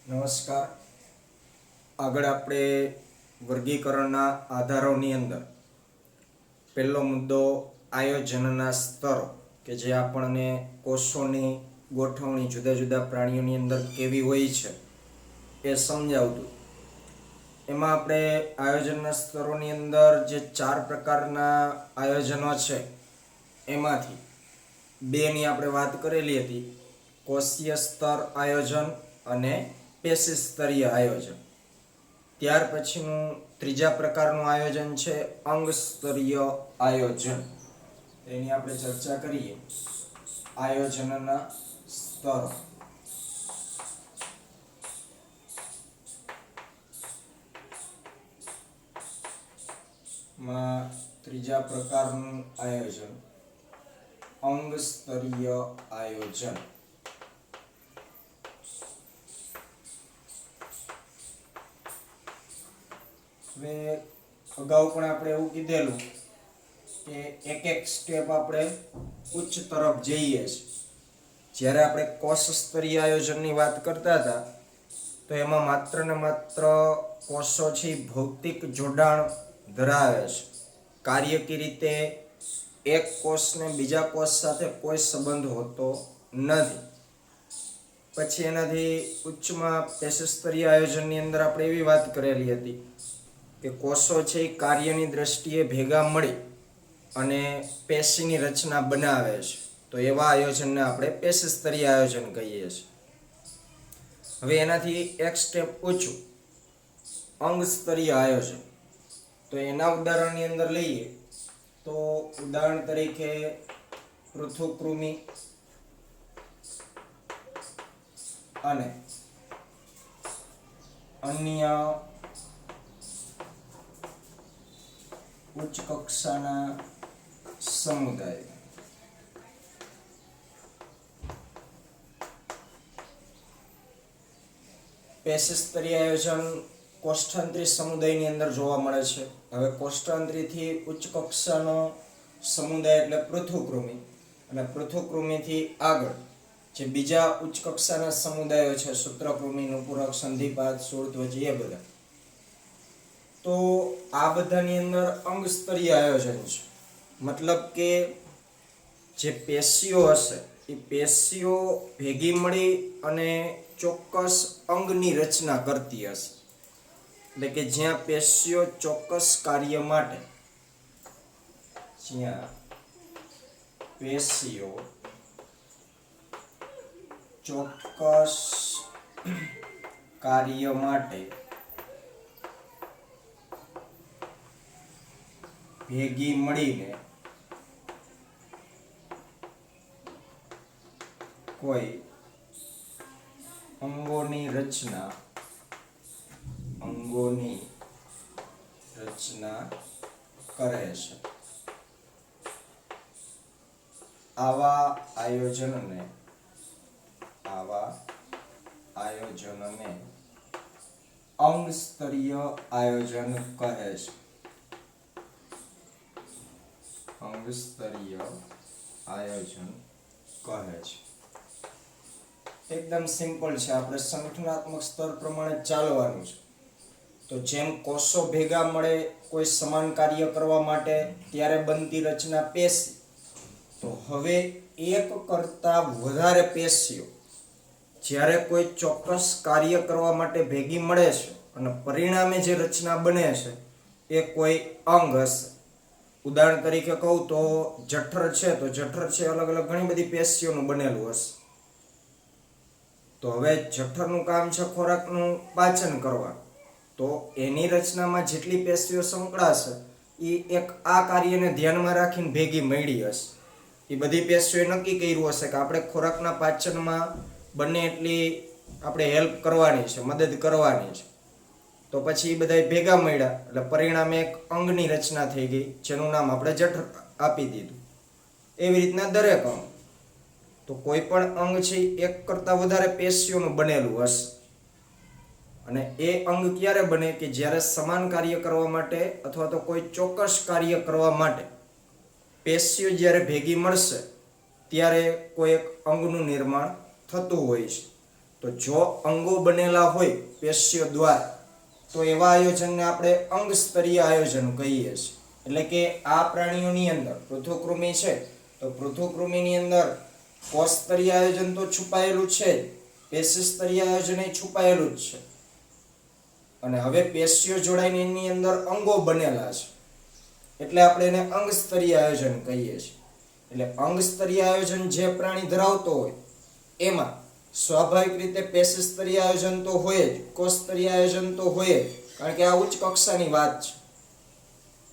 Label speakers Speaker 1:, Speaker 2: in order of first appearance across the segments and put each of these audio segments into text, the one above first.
Speaker 1: નમસ્કાર. આગળ આપણે વર્ગીકરણના આધારોની અંદર પહેલો મુદ્દો આયોજનના સ્તરો કે જે આપણને કોષોની ગોઠવણી જુદા જુદા પ્રાણીઓની અંદર કેવી હોય છે એ સમજાવતું. એમાં આપણે આયોજનના સ્તરોની અંદર જે 4 પ્રકારના આયોજનો છે એમાંથી બેની આપણે વાત કરેલી હતી, કોષીય સ્તર આયોજન અને પેશી સ્તરીય આયોજન. ત્યાર પછીનું ત્રીજા પ્રકારનું આયોજન છે અંગ સ્તરીય આયોજન. એની આપણે ચર્ચા કરીએ. આયોજનના સ્તરો. માં ત્રીજા પ્રકારનું આયોજન અંગ સ્તરીય આયોજન. હવે અગાઉ પણ આપણે એવું કીધેલું કે એક એક સ્ટેપ આપણે ઉચ્ચ તરફ જઈએ છીએ. જ્યારે આપણે કોષ સ્તરીય આયોજનની વાત કરતા હતા તો એમાં માત્ર ને માત્ર કોષો છે ભૌતિક જોડાણ ધરાવે છે. કાર્યકીય રીતે એક કોષને બીજા કોષ સાથે કોઈ સંબંધ હોતો નથી. પછી એનાથી ઉચ્ચમાં પેશી સ્તરીય આયોજનની અંદર આપણે એવી વાત કરેલી હતી કે કોષો છે એ કાર્યની દ્રષ્ટિએ ભેગા મળી અને પેશીની રચના બનાવે છે. તો એવા આયોજનને આપણે પેશી સ્તરીય આયોજન કહીએ છીએ. હવે એનાથી એક સ્ટેપ ઊંચું અંગ સ્તરીય આયોજન. તો એના ઉદાહરણની અંદર લઈએ તો ઉદાહરણ તરીકે પૃથુકૃમિ અને અન્ય ઉચ્ચ કક્ષાના સમુદાય. પેશી સ્તરીય આયોજન કોષ્ઠાંતરી સમુદાયની અંદર જોવા મળે છે. હવે કોષ્ઠાંતરીથી ઉચ્ચ કક્ષાનો સમુદાય એટલે પૃથુકૃમિ, અને પૃથુકૃમિથી આગળ જે બીજા ઉચ્ચ કક્ષાના સમુદાયો છે સૂત્રકૃમિ, નુપુરક, સંધિપાદ, શૂળત્વચી, એ બધા. તો આ બધાની અંદર અંગ સ્તરીય આયોજન છે. મતલબ કે જે પેશીઓ હશે એ પેશીઓ ભેગી મળી અને ચોક્કસ અંગની રચના કરતી હશે. એટલે કે જ્યાં પેશીઓ ચોક્કસ કાર્ય માટે ભેગી મળીને કોઈ અંગોની રચના કરે છે. આવા આયોજનને અંગ સ્તરીય આયોજન કહે છે. અંગ સ્તરીય આયોજન કહે છે. એકદમ સિમ્પલ છે. આપણે સંગઠનાત્મક સ્તર પ્રમાણે ચાલવાનું છે. તો જેમ કોષો ભેગા મળે કોઈ સમાન કાર્ય કરવા માટે ત્યારે બનતી રચના પેશી. તો હવે એક કરતા વધારે પેશીઓ જ્યારે કોઈ ચોક્કસ કાર્ય કરવા માટે ભેગી મળે છે અને પરિણામે જે રચના બને છે એ કોઈ અંગ હશે. ઉદાહરણ તરીકે કહું તો જઠર છે, તો જઠર છે અલગ અલગ ઘણી બધી પેશીઓનું બનેલું હશે. તો હવે જઠરનું કામ છે ખોરાકનું પાચન કરવાનું. તો એની રચનામાં જેટલી પેશીઓ સંકળાશે એ એક આ કાર્યને ધ્યાનમાં રાખીને ભેગી મળી હશે. એ બધી પેશીઓએ નક્કી કર્યું હશે કે આપણે ખોરાકના પાચનમાં બને એટલી આપણે હેલ્પ કરવાની છે, મદદ કરવાની છે. તો પછી એ બધા ભેગા મળ્યા એટલે પરિણામે એક અંગની રચના થઈ ગઈ, જેનું નામ આપણે જઠર આપી દીધું. એવી રીતના દરેક અંગ. તો કોઈ પણ અંગ છે એક કરતાં વધારે પેશીઓનું બનેલું હશે. અને એ અંગ ક્યારે બને કે જ્યારે સમાન કાર્ય કરવા માટે અથવા તો કોઈ ચોક્કસ કાર્ય કરવા માટે પેશીઓ જ્યારે ભેગી મળશે ત્યારે કોઈ એક અંગનું નિર્માણ થતું હોય છે. તો જો અંગો બનેલા હોય પેશીઓ દ્વારા તો એવા આયોજનને આપણે અંગ સ્તરીય આયોજન કહીએ છીએ. એટલે કે આ પ્રાણીઓની અંદર પૃથુકૃમિ છે તો પૃથુકૃમિની અંદર કોષ સ્તરીય આયોજન તો છુપાયેલું છે, પેશી સ્તરીય આયોજન એ છુપાયેલું જ છે. અને હવે પેશીઓ જોડાઈને એની અંદર અંગો બનેલા છે એટલે આપણે એને અંગ સ્તરીય આયોજન કહીએ છીએ. એટલે અંગ સ્તરીય આયોજન જે પ્રાણી ધરાવતો હોય એમાં સ્વાભાવિક રીતે પેશી સ્તરીય આયોજન તો હોય જ, કોષ સ્તરીય આયોજન તો હોય જ, કારણ કે આ ઉચ્ચ કક્ષાની વાત છે.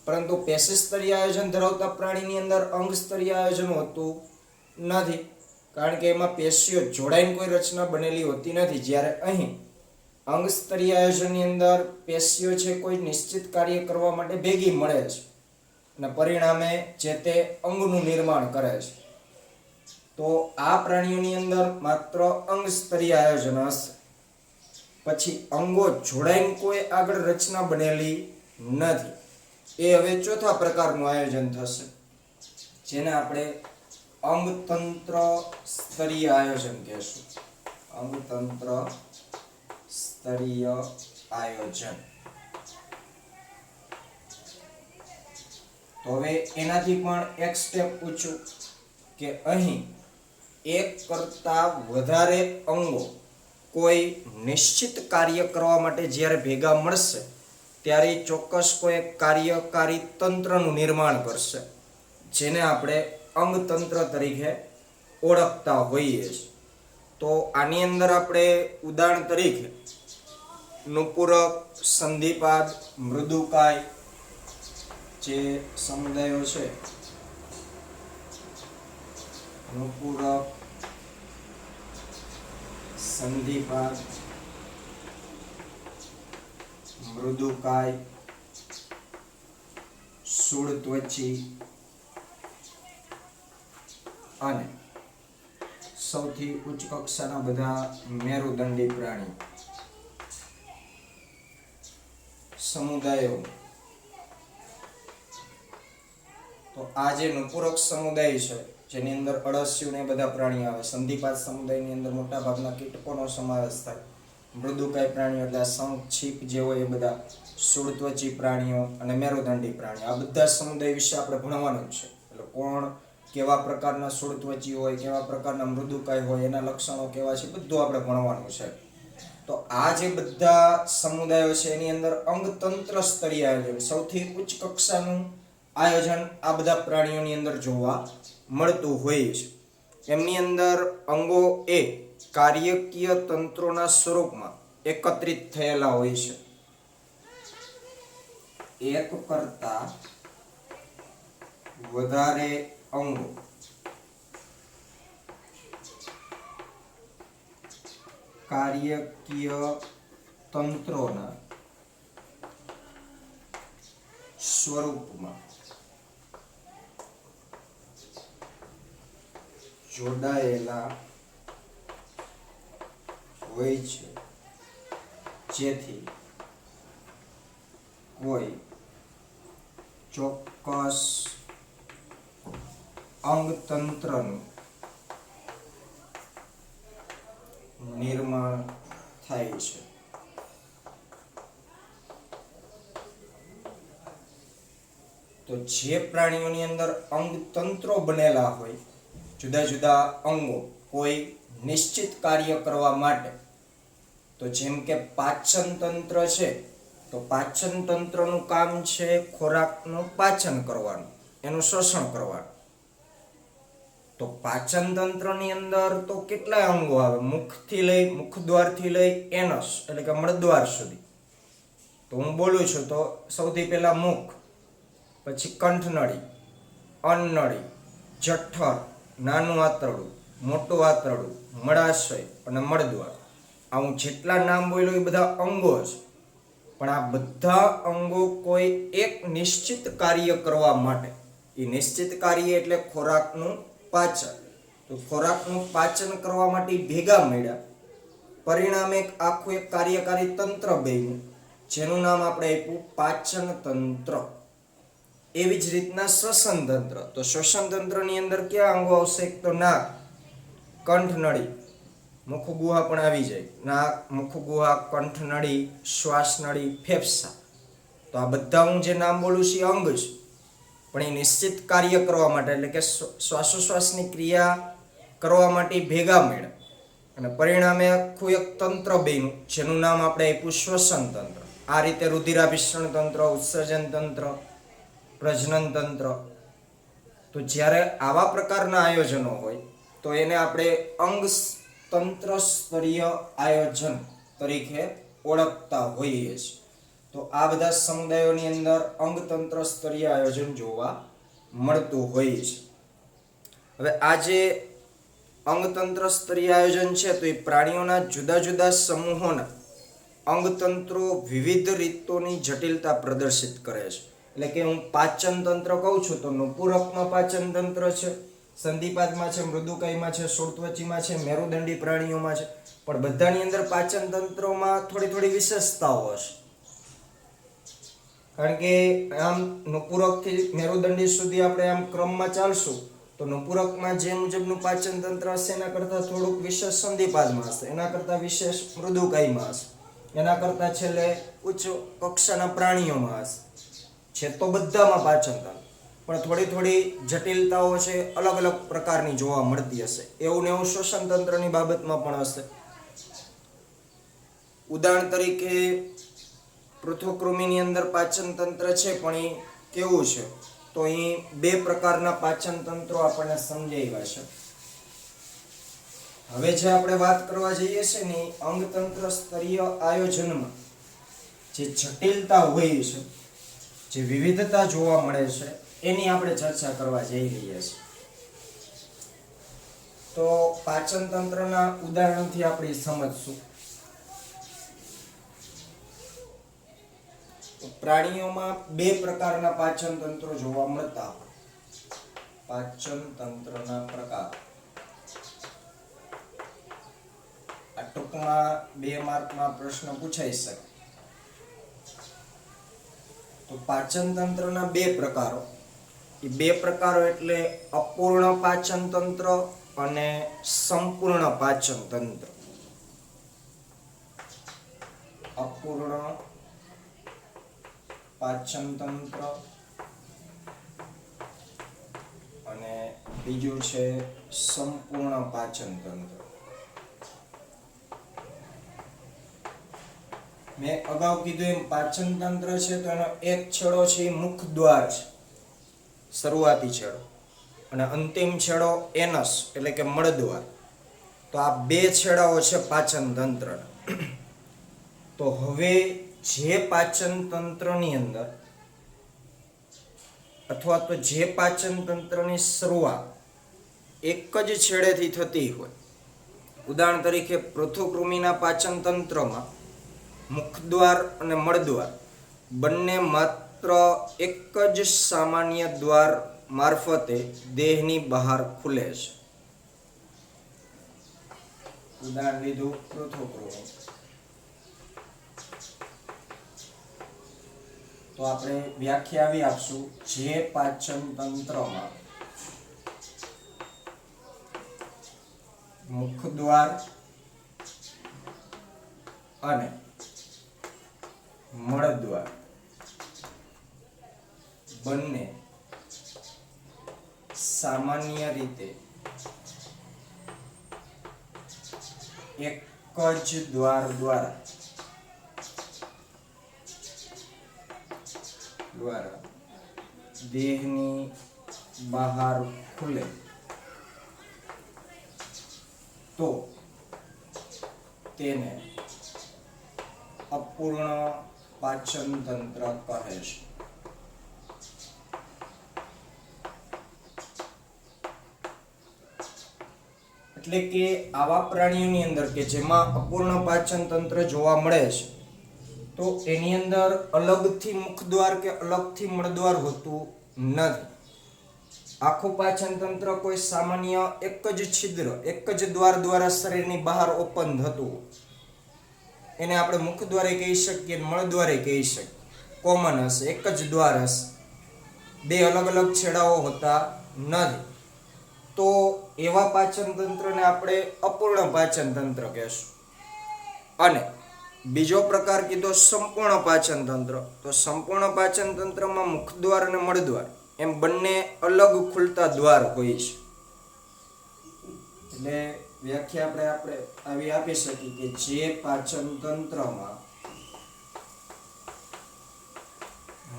Speaker 1: પરંતુ પેશી સ્તરીય આયોજન ધરાવતા પ્રાણીની અંદર અંગ સ્તરીય આયોજન હોતું નથી, કારણ કે એમાં પેશીઓ જોડાઈને કોઈ રચના બનેલી હોતી નથી. જ્યારે અહીં અંગ સ્તરીય આયોજનની અંદર પેશીઓ છે કોઈ નિશ્ચિત કાર્ય કરવા માટે ભેગી મળે છે અને પરિણામે જે તે અંગનું નિર્માણ કરે છે. તો આ પ્રાણીઓની અંદર માત્ર અંગ સ્તરીય આયોજન હશે, પછી અંગો જોડાઈને કોઈ આગળ રચના બનેલી નથી. એ હવે ચોથા પ્રકારનું આયોજન થશે, જેને આપણે અંગતંત્ર સ્તરીય આયોજન કહેશું. અંગતંત્ર સ્તરીય આયોજન. તો હવે એનાથી પણ એક સ્ટેપ પૂછું કે અહીં એક કરતા વધારે અંગો કોઈ નિશ્ચિત કાર્ય કરવા માટે જ્યારે ભેગા મળશે ત્યારે ચોક્કસ કોઈ કાર્યકારી તંત્રનું નિર્માણ કરશે, જેને આપણે અંગતંત્ર તરીકે ઓળખતા હોઈએ છીએ. તો આની અંદર આપણે ઉદાહરણ તરીકે નુપુરક, સંધિપાદ, મૃદુકાય જે સમુદાયો છે, નુપુરક, સંધિપાદ, મૃદુકાય, શૂળત્વચી અને સૌથી ઉચ્ચ કક્ષાના બધા મેરુદંડી પ્રાણી સમુદાયો. તો આ જે નુપુરક સમુદાય છે જેની અંદર અળસિયું ને બધા પ્રાણીઓ આવે, સંધિપાત સમુદાયની અંદર મોટા ભાગના કીટકોનો સમાવેશ થાય, મૃદુકાય પ્રાણીઓ એટલે શંખ, છીપ જે હોય એ બધા, શૂળત્વચી પ્રાણીઓ અને મેરુદંડી પ્રાણીઓ, આ બધા સમુદાય વિશે આપણે ભણવાનું છે. એટલે કોણ કેવા પ્રકારના શૂળત્વચી હોય, કેવા પ્રકારના મૃદુકાય હોય, એના લક્ષણો કેવા છે, બધું આપણે ભણવાનું છે. તો આ જે બધા સમુદાયો છે એની અંદર અંગતંત્ર સ્તરીય આયોજન, સૌથી ઉચ્ચ કક્ષાનું આયોજન આ બધા પ્રાણીઓની અંદર જોવા મળતું હોય છે. એમની અંદર અંગો એ કાર્યકીય તંત્રોના સ્વરૂપમાં એકત્રિત થયેલા હોય છે. એક કરતા વધારે અંગો કાર્યકીય તંત્રોના સ્વરૂપમાં જોડાયેલા હોય છે, જેથી કોઈ ચોક્કસ અંગતંત્રનું નિર્માણ થાય છે. તો જે પ્રાણીઓની અંદર અંગતંત્રો બનેલા હોય, જુદા જુદા અંગો કોઈ નિશ્ચિત કાર્ય કરવા માટે, તો જેમ કે પાચન તંત્ર છે, તો પાચન તંત્રનું કામ છે ખોરાકનું પાચન કરવાનું, એનું શોષણ કરવાનું. તો પાચન તંત્રની અંદર તો કેટલા અંગો આવે, મુખદ્વારથી લઈ એનસ એટલે કે મળદ્વાર સુધી. તો હું બોલું છું તો સૌથી પહેલા મુખ, પછી કંઠનળી, અન્નનળી, જઠર, નાનું આંતરડું, મોટું આંતરડું, મળાશય અને મળદ્વાર. આ હું જેટલા નામ બોલ્યો એ બધા અંગો છે, પણ આ બધા અંગો કોઈ એક નિશ્ચિત કાર્ય કરવા માટે, એ નિશ્ચિત કાર્ય એટલે ખોરાકનું પાચન. તો ખોરાકનું પાચન કરવા માટે ભેગા મળ્યા, પરિણામે આખું એક કાર્યકારી તંત્ર બન્યું, જેનું નામ આપણે આપ્યું પાચન તંત્ર. એવી જ રીતના શ્વસન તંત્ર. તો શ્વસન તંત્રની અંદર કયા અંગો આવશે? એક તો નાક, કંઠનળી, મુખ ગુહા પણ આવી જાય. નાક, મુખ ગુહા, કંઠનળી, શ્વાસનળી, ફેફસા. તો આ બધા હું જે નામ બોલું છું એ અંગ છે, પણ એ નિશ્ચિત કાર્ય કરવા માટે એટલે કે શ્વાસોશ્વાસની ક્રિયા કરવા માટે ભેગા મળ્યા અને પરિણામે આખું એક તંત્ર બન્યું જેનું નામ આપણે આપ્યું શ્વસન તંત્ર. આ રીતે રુધિરાભિસરણ તંત્ર, ઉત્સર્જન તંત્ર, પ્રજનન તંત્ર. તો જ્યારે આવા પ્રકારના આયોજનો હોય તો એને આપણે અંગ તંત્ર સ્તરીય આયોજન તરીકે ઓળખતા હોઈએ છીએ. તો આ બધા સમુદાયોની અંદર અંગતંત્ર સ્તરીય આયોજન જોવા મળતું હોય છે. હવે આ જે અંગતંત્ર સ્તરીય આયોજન છે તો એ પ્રાણીઓના જુદા જુદા સમૂહોના અંગતંત્રો વિવિધ રીતોની જટિલતા પ્રદર્શિત કરે છે. એટલે કે હું પાચન તંત્ર કહું છું તો નુપુરકમાં પાચન તંત્ર છે, સંધિપાદમાં છે, મૃદુકાયમાં છે, શોળત્વચીમાં છે, મેરુદંડી પ્રાણીઓમાં છે. પણ બધાની અંદર પાચન તંત્રોમાં થોડી થોડી વિશેષતાઓ હશે. કારણ કે આમ નુપુરકથી મેરુદંડી સુધી આપણે આમ ક્રમમાં ચાલશું તો નુપુરકમાં જે મુજબનું પાચન તંત્ર હશે એના કરતાં થોડુંક વિશેષ સંધિપાદમાં હશે, એના કરતાં વિશેષ મૃદુકાયમાં હશે, એના કરતાં છેલ્લે ઉચ્ચ કક્ષાના પ્રાણીઓમાં હશે. છે તો બધામાં પાચન તંત્ર, પણ થોડી થોડી જટિલતાઓ છે અલગ અલગ પ્રકારની જોવા મળતી હશે. એવું ને એવું શ્વસન તંત્રની બાબતમાં પણ હશે. ઉદાહરણ તરીકે પૃથુકૃમિની અંદર પાચન તંત્ર છે, પણ એ કેવું છે તો અહીં બે પ્રકારના પાચન તંત્રો આપણને સમજાવ્યા છે. હવે જે આપણે વાત કરવા જઈએ છીએ ને અંગતંત્ર સ્તરીય આયોજનમાં જે જટિલતા હોય છે, જે વિવિધતા જોવા મળે છે એની આપણે ચર્ચા કરવા જઈ રહ્યા છીએ. તો પાચન તંત્રના ઉદાહરણથી આપણે સમજશું. પ્રાણીઓમાં બે પ્રકારના પાચન તંત્રો જોવા મળતા હોય. પાચન તંત્રના પ્રકાર આ ટૂંકમાં 2 માર્કમાં પ્રશ્ન પૂછાઈ શકે. તો પાચન તંત્રના બે પ્રકારો. એ બે પ્રકારો એટલે અપૂર્ણ પાચન તંત્ર અને સંપૂર્ણ પાચન તંત્ર. અપૂર્ણ પાચન તંત્ર અને બીજું છે સંપૂર્ણ પાચન તંત્ર. મેં અગાઉ કીધું એમ પાચન તંત્ર છે તો એનો એક છેડો છે એ મુખ દ્વાર છે, શરૂઆતી છેડો, અને અંતિમ છેડો એનસ એટલે કે મળદ્વાર. તો આ બે છેડાઓ છે પાચન તંત્રના. તો હવે જે પાચન તંત્રની અંદર અથવા તો જે પાચન તંત્રની શરૂઆત એક જ છેડેથી થતી હોય, ઉદાહરણ તરીકે પૃથુકૃમિના પાચન તંત્રમાં મુખદ્વાર અને મળદ્વાર બંને માત્ર એક જ સામાન્ય દ્વાર મારફતે દેહની બહાર ખુલે છે. ઉદાહરણ લીધું પૃથુકૃમિ. તો આપણે વ્યાખ્યા આવી આપશું. જે પાચન તંત્રમાં મુખદ્વાર અને મળદ્વાર બંને સામાન્ય રીતે એક જ દ્વાર દ્વારા દેહની બહાર ખુલે તો તેને અપૂર્ણ પાચન તંત્ર કહે છે. એટલે કે આવા પ્રાણીઓની અંદર કે જેમાં અપૂર્ણ પાચન તંત્ર જોવા મળે છે તો એની અંદર અલગથી મુખદ્વાર કે અલગથી મળદ્વાર હોતું નથી. આખું પાચન તંત્ર કોઈ સામાન્ય એક જ છિદ્ર, એક જ દ્વાર દ્વારા શરીરની બહાર ઓપન થતું, એને આપણે મુખદ્વારે કહી શકીએ, મળદ્વારે કહી શકીએ. કોમન હશે, એક જ દ્વાર હશે, બે અલગ અલગ છેડાઓ હોતા નથી. તો એવા પાચન તંત્રને આપણે અપૂર્ણ પાચન તંત્ર કહેશું. અને બીજો પ્રકાર કીધો સંપૂર્ણ પાચન તંત્ર. તો સંપૂર્ણ પાચન તંત્રમાં મુખદ્વાર અને મળદ્વાર એમ બંને અલગ ખુલતા દ્વાર હોય છે. એટલે વ્યાખ્યા આપણે આવી આપી શકીએ કે જે પાચન તંત્રમાં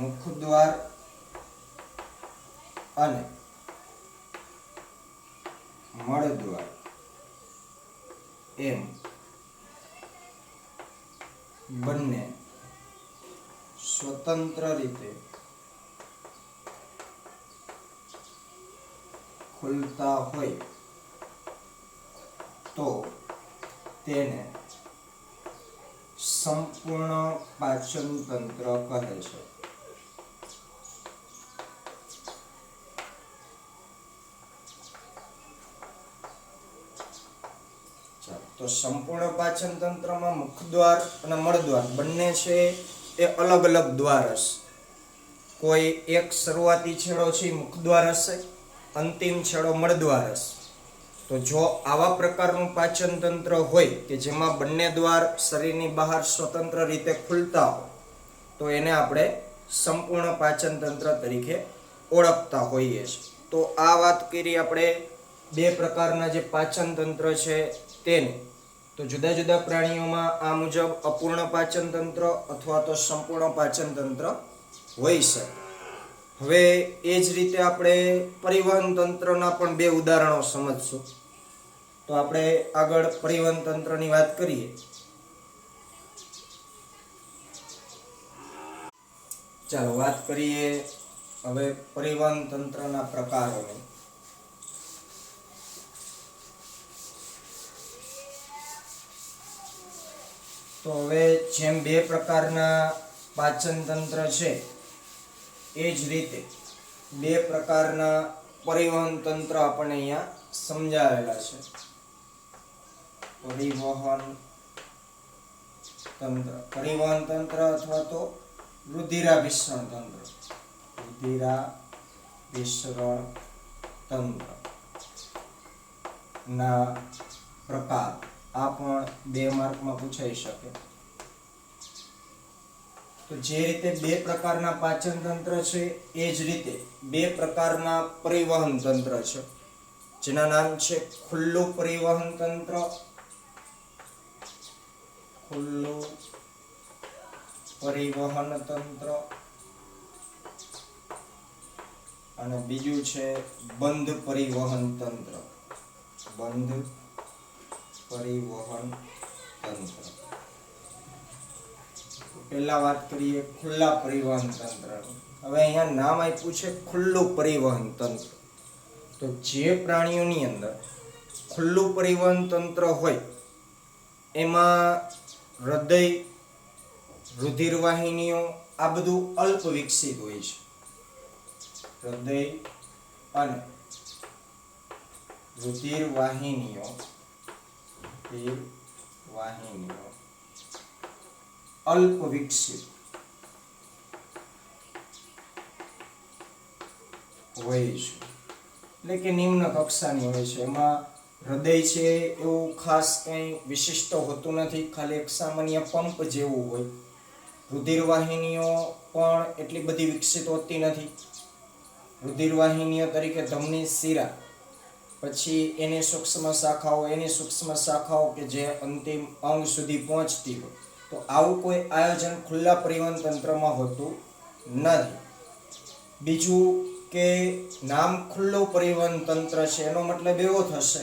Speaker 1: મુખદ્વાર અને મળદ્વાર એમ બંને સ્વતંત્ર રીતે ખુલતા હોય તો તેને સંપૂર્ણ પાચન તંત્ર કહે છે. તો સંપૂર્ણ પાચન તંત્રમાં મુખદ્વાર અને મળદ્વાર બંને છે એ અલગ અલગ દ્વાર હશે. કોઈ એક શરૂઆતી છેડો છે મુખદ્વાર હશે, અંતિમ છેડો મળદ્વાર હશે. તો જો આવા પ્રકારનું પાચન તંત્ર હોય કે જેમાં બંને દ્વાર શરીરની બહાર સ્વતંત્ર રીતે ખુલતા હોય તો એને આપણે સંપૂર્ણ પાચન તંત્ર તરીકે ઓળખતા હોઈએ છીએ. તો આ વાત કરી આપણે બે પ્રકારના જે પાચન તંત્ર છે તેની. તો જુદા જુદા પ્રાણીઓમાં આ મુજબ અપૂર્ણ પાચન તંત્ર અથવા તો સંપૂર્ણ પાચન તંત્ર હોઈ શકે. હવે એ જ રીતે આપણે પરિવહન તંત્રના પણ બે ઉદાહરણો સમજશું. તો આપણે આગળ પરિવહન તંત્રની વાત કરીએ. ચાલો વાત કરીએ હવે પરિવહન તંત્રના પ્રકારોની. તો હવે જેમ બે પ્રકારના પાચન તંત્ર છે એ જ રીતે બે પ્રકારના પરિવહન તંત્ર આપણને અહીંયા સમજાવેલા છે. પરિવહન તંત્ર અથવા તો રુધિરાભિસરણ તંત્ર. રુધિરાભિસરણ તંત્ર ના પ્રકાર આ પણ 2 માર્કમાં પૂછાઈ શકે. તો જે રીતે બે પ્રકારના પાચન તંત્ર છે એ જ રીતે બે પ્રકારના પરિવહન તંત્ર છે જેના નામ છે ખુલ્લું પરિવહન તંત્ર, ખુલ્લું પરિવહન તંત્ર, અને બીજું છે બંધ પરિવહન તંત્ર. બંધ પરિવહન તંત્ર. પહેલા વાત કરીએ ખુલ્લા પરિવહન તંત્રની. હવે અહીંયા નામ આપ્યું છે ખુલ્લું પરિવહન તંત્ર. તો જે પ્રાણીઓની અંદર ખુલ્લું પરિવહન તંત્ર હોય એમાં હૃદય, રુધિર વાહિનીઓ આ બધું અલ્પ વિકસિત હોય છે. હૃદય અને રુધિર વાહિનીઓ અલ્પ વિકસિત હોય છે, એટલે કે નિમ્ન કક્ષાની હોય છે. એમાં હૃદય છે એવું ખાસ કંઈ વિશિષ્ટ હોતું નથી, ખાલી એક સામાન્ય પંપ જેવું હોય. રુધિર વાહિનીઓ પણ એટલી બધી વિકસિત હોતી નથી. રુધિર વાહિનીઓ તરીકે ધમની, શિરા, પછી એની સૂક્ષ્મ શાખાઓ કે જે અંતિમ અંગ સુધી પહોંચતી હોય. તો આવું કોઈ આયોજન ખુલ્લા પરિવહન તંત્રમાં હોતું નથી. બીજું કે નામ ખુલ્લું પરિવહન તંત્ર છે એનો મતલબ એવો થશે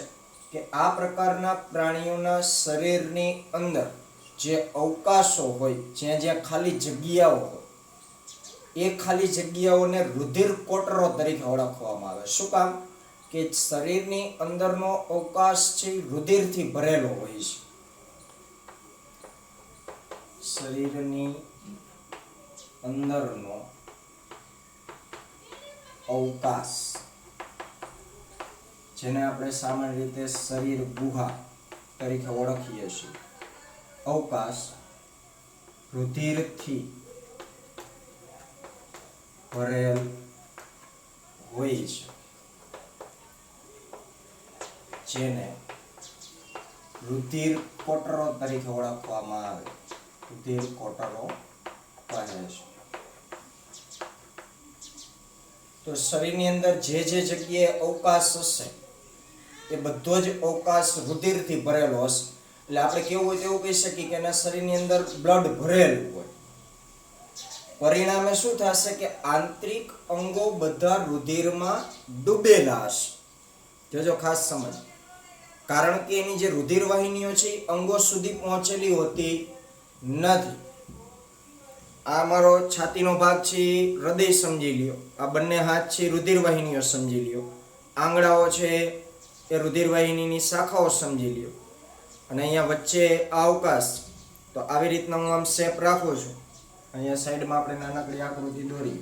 Speaker 1: કે આ પ્રકારના પ્રાણીઓના શરીરની અંદર જે અવકાશો હોય, જ્યાં ખાલી જગ્યાઓ હોય, એ ખાલી જગ્યાઓને રુધિર કોટરો તરીકે ઓળખવામાં આવે. શું કામ? કે શરીરની અંદરનો અવકાશ છે રુધિરથી ભરેલો હોય છે. શરીરની અંદરનો અવકાશ જેને આપણે સામાન્ય રીતે શરીર ગુહા તરીકે ઓળખીએ છીએ, અવકાશ રુધિરથી ભરેલ હોય છે. જેને રુધિર કોટરો તરીકે ઓળખવામાં આવે. રુધિર કોટરો કહે છે. તો શરીરની અંદર જે જગ્યાએ અવકાશ હશે એ બધો જ અવકાશ રુધિરથી ભરેલો હશે. એટલે આપણે કેવું હોય તેવું કહી શકીએ કે એના શરીરની અંદર બ્લડ ભરેલું હોય. પરિણામે શું થશે કે આંતરિક અંગો બધા રુધિરમાં ડૂબેલા હશે. જોજો ખાસ સમજ, કારણ કે એની જે રુધિર વાહિનીઓ છે એ અંગો સુધી પહોંચેલી હોતી નથી. આ મારો છાતીનો ભાગ છે એ હૃદય સમજી લ્યો, આ બંને હાથ છે રુધિર વાહિનીઓ સમજી લ્યો, આંગળાઓ છે એ રુધિર વાહિનીની શાખાઓ સમજી લ્યો, અને અહીંયા વચ્ચે આ અવકાશ. તો આવી રીતના હું આમ શેપ રાખું છું. અહીંયા સાઈડમાં આપણે નાનકડી આકૃતિ દોરી.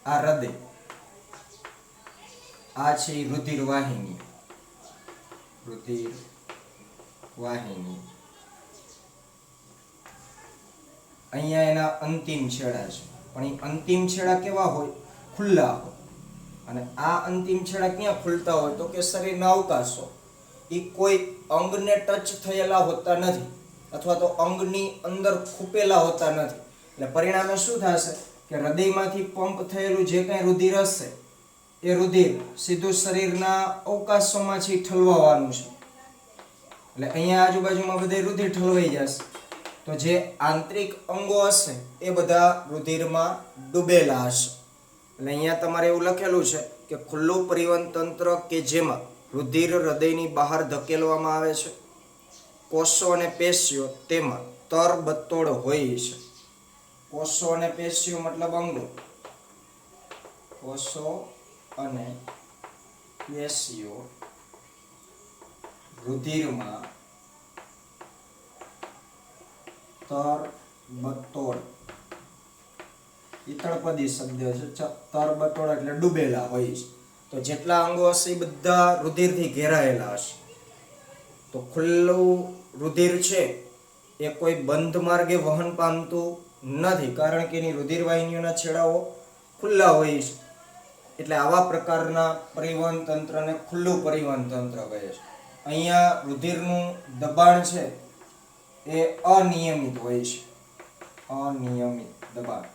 Speaker 1: આ હૃદય, આ છે રુધિર વાહિની. રુધિર વાહિની અહીંયા એના અંતિમ છેડા છે, પણ એ અંતિમ છેડા કેવા હોય? ખુલ્લા હોય. અને આ અંતિમ છેડા ક્યાં ખુલતા હોય? તો કે શરીરના અવકાશો. એ કોઈ અંગને ટચ થયેલા હોતા નથી, અથવા તો અંગની અંદર ખૂપેલા હોતા નથી. એટલે પરિણામે શું થશે કે હૃદયમાંથી પંપ થયેલું જે કંઈ રુધિર હશે એ રુધિર સીધું શરીરના અવકાશોમાંથી ઠલવવાનું છે. એટલે અહીંયા આજુબાજુમાં બધે રુધિર ઠલવાઈ જશે. તો જે આંતરિક અંગો હશે એ બધા રુધિરમાં ડૂબેલા હશે. એટલે અહીંયા તમારે એવું લખેલું છે કે ખુલ્લું પરિવહન તંત્ર કે જેમાં રુધિર હૃદયની બહાર ધકેલવામાં આવે છે. કોષો અને પેશીઓ તેમાં તરબતોડ હોય છે. કોષો અને પેશીઓ મતલબ અંગો. કોષો અને પેશીઓ રુધિરમાં તરબતોડ, ઇતળપદી શબ્દ છે. તરબતોડ એટલે ડૂબેલા હોય છે. તો જેટલા અંગો હશે એ બધા રુધિરથી ઘેરાયેલા હશે. તો ખુલ્લું રુધિર છે એ કોઈ બંધ માર્ગે વહન પામતું નથી, કારણ કે એની રુધિર વાહિનીઓના છેડાઓ ખુલ્લા હોય છે. એટલે આવા પ્રકારના પરિવહન તંત્રને ખુલ્લું પરિવહન તંત્ર કહે છે. અહીંયા રુધિરનું દબાણ છે એ અનિયમિત હોય છે. અનિયમિત દબાણ.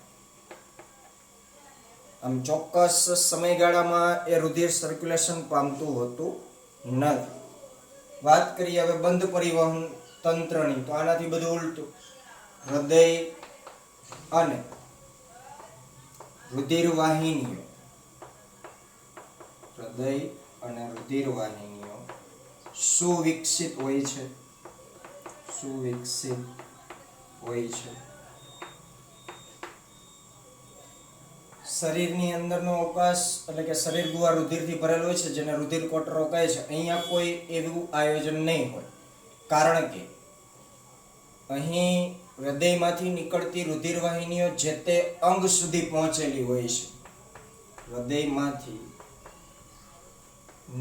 Speaker 1: આમ ચોક્કસ સમયગાળામાં એ રુધિર સર્ક્યુલેશન પામતું હોતું નથી. વાત કરીએ હવે બંધ પરિવહન તંત્રની, તો આનાથી બધું ઉલટું. હૃદય અને રુધિર વાહિનીઓ, હૃદય અને રુધિર વાહિનીઓ સુવિકસિત હોય છે. સુવિકસિત હોય છે. શરીરની અંદરનો અવકાશ એટલે કે શરીર ગુહા રુધિરથી ભરેલો હોય છે, જેને રુધિર કોટરો કહે છે. અહીંયા કોઈ એવું આયોજન નહીં હોય, કારણ કે અહીં હૃદયમાંથી નીકળતી રુધિર વાહિનીઓ જે તે અંગ સુધી પહોંચેલી હોય છે. હૃદયમાંથી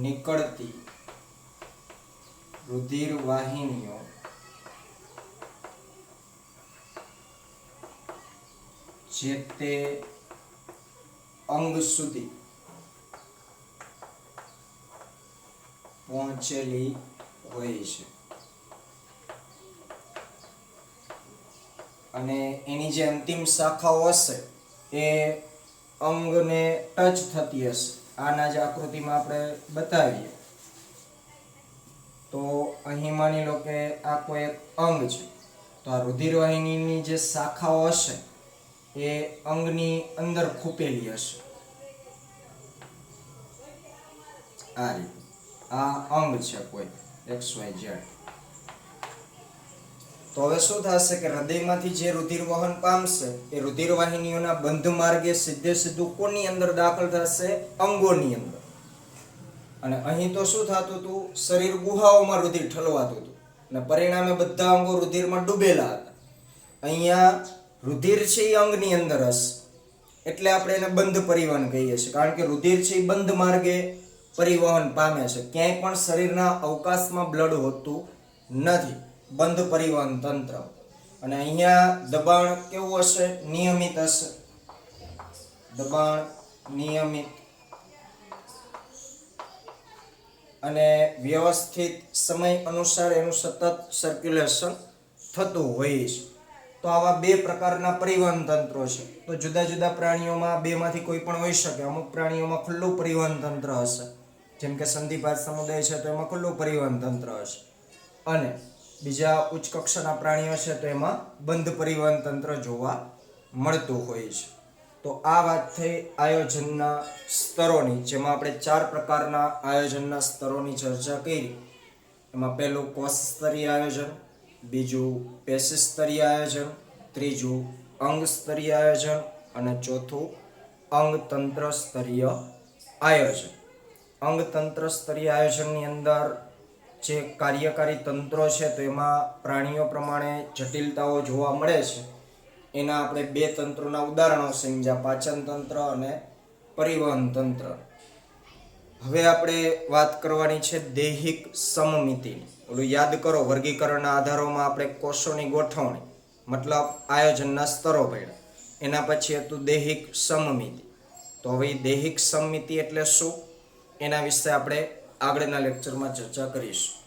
Speaker 1: નીકળતી રુધિર વાહિનીઓ જે તે અંગ સુધી પહોંચેલી હોય છે. અને એની જે અંતિમ શાખાઓ હશે એ અંગને ટચ થતી હશે. આના જ આકૃતિમાં આપણે બતાવીએ તો અહીં માની લો કે આ કોઈ એક અંગ છે, તો આ રુધિર વાહિનીની જે શાખાઓ હશે એ અંગની અંદર ખૂપેલી હશે. આ રીતે આ અંગ છે કોઈ XYZ. તો હવે શું થશે કે હૃદયમાંથી જે રુધિર વહન પામશે એ રુધિર વાહિનીઓના બંધ માર્ગે સીધું કોની અંદર દાખલ થશે? અંગોની અંદર. અને અહીં તો શું થતું હતું? શરીર ગુહાઓમાં રુધિર ઠલવાતું હતું અને પરિણામે બધા અંગો રુધિરમાં ડૂબેલા હતા. અહીંયા રુધિર છે એ અંગની અંદર હશે, એટલે આપણે એને બંધ પરિવહન કહીએ છીએ, કારણ કે રુધિર છે એ બંધ માર્ગે પરિવહન પામે છે. ક્યાંય પણ શરીરના અવકાશમાં બ્લડ હોતું નથી, બંધ પરિવહન તંત્ર. અને અહીંયા દબાણ કેવું હશે? નિયમિત હશે. દબાણ નિયમિત અને વ્યવસ્થિત સમય અનુસાર એનું સતત સર્ક્યુલેશન થતું હોય છે. તો આવા બે પ્રકારના પરિવહન તંત્રો છે. તો જુદા જુદા પ્રાણીઓમાં બેમાંથી કોઈ પણ હોઈ શકે. અમુક પ્રાણીઓમાં ખુલ્લું પરિવહન તંત્ર હશે, જેમ કે સંધિપાદ સમુદાય છે તો એમાં ખુલ્લું પરિવહન તંત્ર હશે, અને બીજા ઉચ્ચ કક્ષાના પ્રાણીઓ છે તો એમાં બંધ પરિવહન તંત્ર જોવા મળતું હોય છે. તો આ વાત થઈ આયોજનના સ્તરોની, જેમાં આપણે 4 પ્રકારના આયોજનના સ્તરોની ચર્ચા કરી. એમાં પહેલું કોષ સ્તરીય આયોજન, બીજું પેશી સ્તરીય આયોજન, ત્રીજું અંગ સ્તરીય આયોજન અને ચોથું અંગતંત્ર સ્તરીય આયોજન. અંગતંત્ર સ્તરીય આયોજનની અંદર જે કાર્યકારી તંત્રો છે તો એમાં પ્રાણીઓ પ્રમાણે જટિલતાઓ જોવા મળે છે. એના આપણે 2 તંત્રોના ઉદાહરણો સમજ્યા, પાચન તંત્ર અને પરિવહન તંત્ર. હવે આપણે વાત કરવાની છે દૈહિક સમમિતિની. ઓલું યાદ કરો, વર્ગીકરણના આધારોમાં આપણે કોષોની ગોઠવણી, મતલબ આયોજનના સ્તરો પડ્યા. એના પછી હતું દૈહિક સમમિતિ. તો હવે દૈહિક સમમિતિ એટલે શું, એના વિશે આપણે આગળના લેક્ચરમાં ચર્ચા કરીશું.